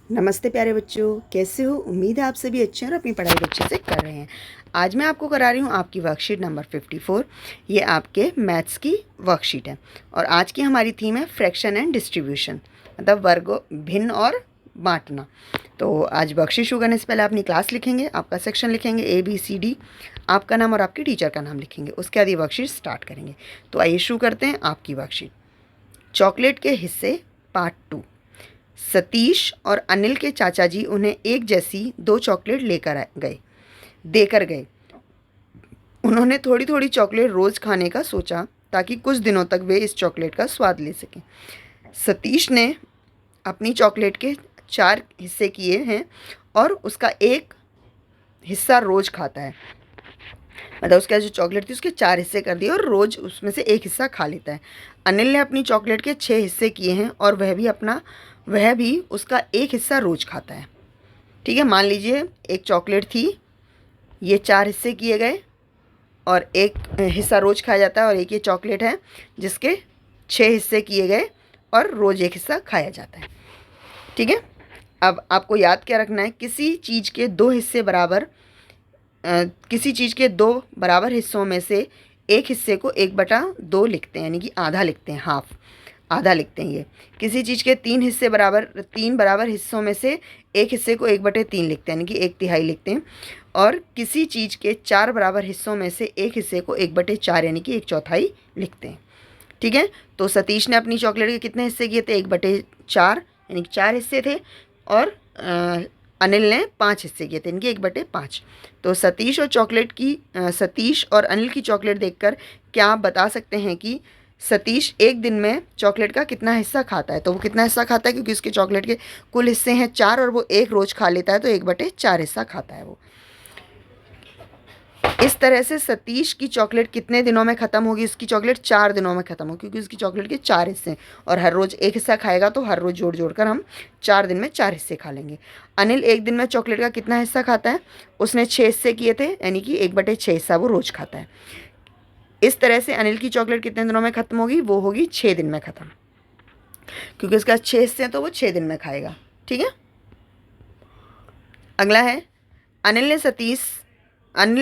नमस्ते प्यारे बच्चों, कैसे हो? उम्मीद है आप सभी अच्छे हैं और अपनी पढ़ाई अच्छे से कर रहे हैं। आज मैं आपको करा रही हूँ आपकी वर्कशीट नंबर 54। ये आपके मैथ्स की वर्कशीट है और आज की हमारी थीम है फ्रैक्शन एंड डिस्ट्रीब्यूशन, मतलब वर्गों भिन्न और बांटना। तो आज वर्कशीट शुरू करने से पहले अपनी क्लास लिखेंगे, आपका सेक्शन लिखेंगे ABCD, आपका नाम और आपके टीचर का नाम लिखेंगे। उसके बाद ये वर्कशीट स्टार्ट करेंगे। तो आइए शुरू करते हैं आपकी वर्कशीट। चॉकलेट के हिस्से पार्ट 2। सतीश और अनिल के चाचा जी उन्हें एक जैसी 2 चॉकलेट देकर गए। उन्होंने थोड़ी थोड़ी चॉकलेट रोज़ खाने का सोचा ताकि कुछ दिनों तक वे इस चॉकलेट का स्वाद ले सकें। सतीश ने अपनी चॉकलेट के 4 हिस्से किए हैं और उसका एक हिस्सा रोज़ खाता है। मतलब उसका जो चॉकलेट थी उसके 4 हिस्से कर दिए और रोज़ उसमें से एक हिस्सा खा लेता है। अनिल ने अपनी चॉकलेट के 6 हिस्से किए हैं और वह भी उसका एक हिस्सा रोज़ खाता है। ठीक है, मान लीजिए एक चॉकलेट थी, ये 4 हिस्से किए गए और एक हिस्सा रोज़ खाया जाता है, और एक ये चॉकलेट है जिसके 6 हिस्से किए गए और रोज़ एक हिस्सा खाया जाता है। ठीक है, अब आपको याद क्या रखना है, किसी चीज़ के दो बराबर हिस्सों में से एक हिस्से को 1/2 लिखते हैं, यानी कि आधा लिखते हैं, आधा लिखते हैं। ये किसी चीज़ के 3 बराबर हिस्सों में से एक हिस्से को 1/3 लिखते हैं, यानी कि 1/3 लिखते हैं। और किसी चीज़ के 4 बराबर हिस्सों में से एक हिस्से को 1/4 यानी कि 1/4 लिखते हैं। ठीक है, तो सतीश ने अपनी चॉकलेट के कितने हिस्से किए थे? 1/4 यानी कि 4 हिस्से थे, और अनिल ने 5 हिस्से किए थे, इनके 1/5। तो सतीश और अनिल की चॉकलेट देखकर क्या आप बता सकते हैं कि सतीश एक दिन में चॉकलेट का कितना हिस्सा खाता है? तो वो कितना हिस्सा खाता है, क्योंकि उसके चॉकलेट के कुल हिस्से हैं 4 और वो एक रोज़ खा लेता है, तो 1/4 हिस्सा खाता है वो। इस तरह से सतीश की चॉकलेट कितने दिनों में ख़त्म होगी? उसकी चॉकलेट 4 दिनों में ख़त्म होगी, क्योंकि उसकी चॉकलेट के 4 हिस्से हैं और हर रोज़ एक हिस्सा खाएगा, तो हर रोज़ जोड़ कर हम 4 दिन में 4 हिस्से खा लेंगे। अनिल एक दिन में चॉकलेट का कितना हिस्सा खाता है? उसने 6 हिस्से किए थे, यानी कि 1/6 हिस्सा वो रोज़ खाता है। इस तरह से अनिल की चॉकलेट कितने दिनों में ख़त्म होगी? वो होगी 6 दिन में ख़त्म, क्योंकि उसका 6 हिस्से हैं, तो वो 6 दिन में खाएगा। ठीक है, अगला है, अनिल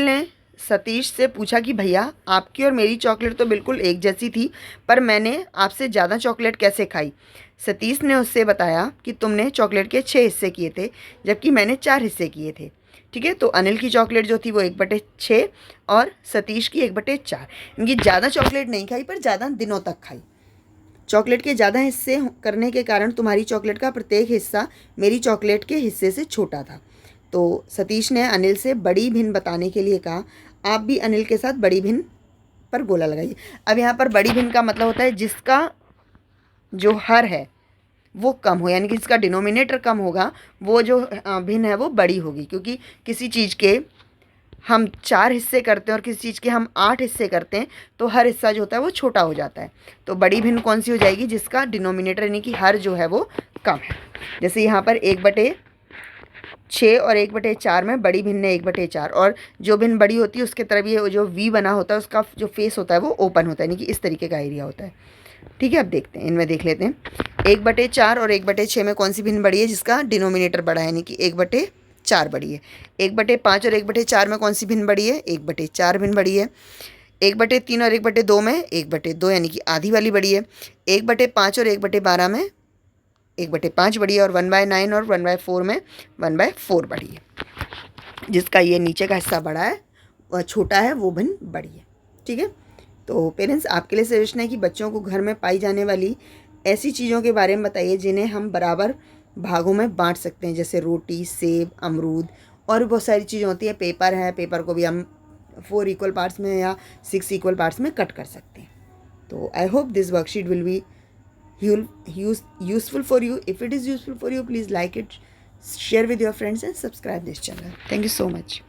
ने सतीश से पूछा कि भैया, आपकी और मेरी चॉकलेट तो बिल्कुल एक जैसी थी, पर मैंने आपसे ज़्यादा चॉकलेट कैसे खाई? सतीश ने उससे बताया कि तुमने चॉकलेट के 6 हिस्से किए थे, जबकि मैंने 4 हिस्से किए थे। ठीक है, तो अनिल की चॉकलेट जो थी वो 1/6 और सतीश की 1/4। इनकी ज़्यादा चॉकलेट नहीं खाई, पर ज़्यादा दिनों तक खाई। चॉकलेट के ज़्यादा हिस्से करने के कारण तुम्हारी चॉकलेट का प्रत्येक हिस्सा मेरी चॉकलेट के हिस्से से छोटा था। तो सतीश ने अनिल से बड़ी भिन्न बताने के लिए कहा। आप भी अनिल के साथ बड़ी भिन्न पर गोला लगाइए। अब यहाँ पर बड़ी भिन्न का मतलब होता है जिसका जो हर है वो कम हो, यानी कि जिसका डिनोमिनेटर कम होगा, वो जो भिन्न है वो बड़ी होगी। क्योंकि किसी चीज़ के हम 4 हिस्से करते हैं और किसी चीज़ के हम 8 हिस्से करते हैं, तो हर हिस्सा जो होता है वो छोटा हो जाता है। तो बड़ी भिन्न कौन सी हो जाएगी? जिसका डिनोमिनेटर यानी कि हर जो है वो कम है। जैसे यहाँ पर 1/6 और 1/4 में बड़ी भिन्न है 1/4, और जो भिन्न बड़ी होती है उसके तरफ ये जो V बना होता है, उसका जो फेस होता है वो ओपन होता है, यानी कि इस तरीके का एरिया होता है। ठीक है, अब देखते हैं, इनमें देख लेते हैं। 1/4 और 1/6 में कौन सी भिन्न बड़ी है? जिसका डिनोमिनेटर बड़ा है, यानी कि 1/4 बड़ी है। 1/5 और 1/4 में कौन सी भिन्न बड़ी है? 1/4 भिन्न बड़ी है। 1/3 और 1/2 में 1/2 यानी कि आधी वाली बड़ी है। 1/5 और 1/12 में 1/5 बड़ी है, और 1/9 और 1/4 में 1/4 बड़ी है। जिसका ये नीचे का हिस्सा बड़ा है, वह छोटा है, वो भिन्न बड़ी है। ठीक है, तो पेरेंट्स, आपके लिए सजेशन है कि बच्चों को घर में पाई जाने वाली ऐसी चीज़ों के बारे में बताइए जिन्हें हम बराबर भागों में बांट सकते हैं, जैसे रोटी, सेब, अमरूद, और भी बहुत सारी चीज़ें होती हैं। पेपर है, पेपर को भी हम 4 इक्वल पार्ट्स में या 6 इक्वल पार्ट्स में कट कर सकते हैं। तो I hope this worksheet will be useful for you. If it is useful for you, please like it, share with your friends and subscribe this channel. Thank you so much.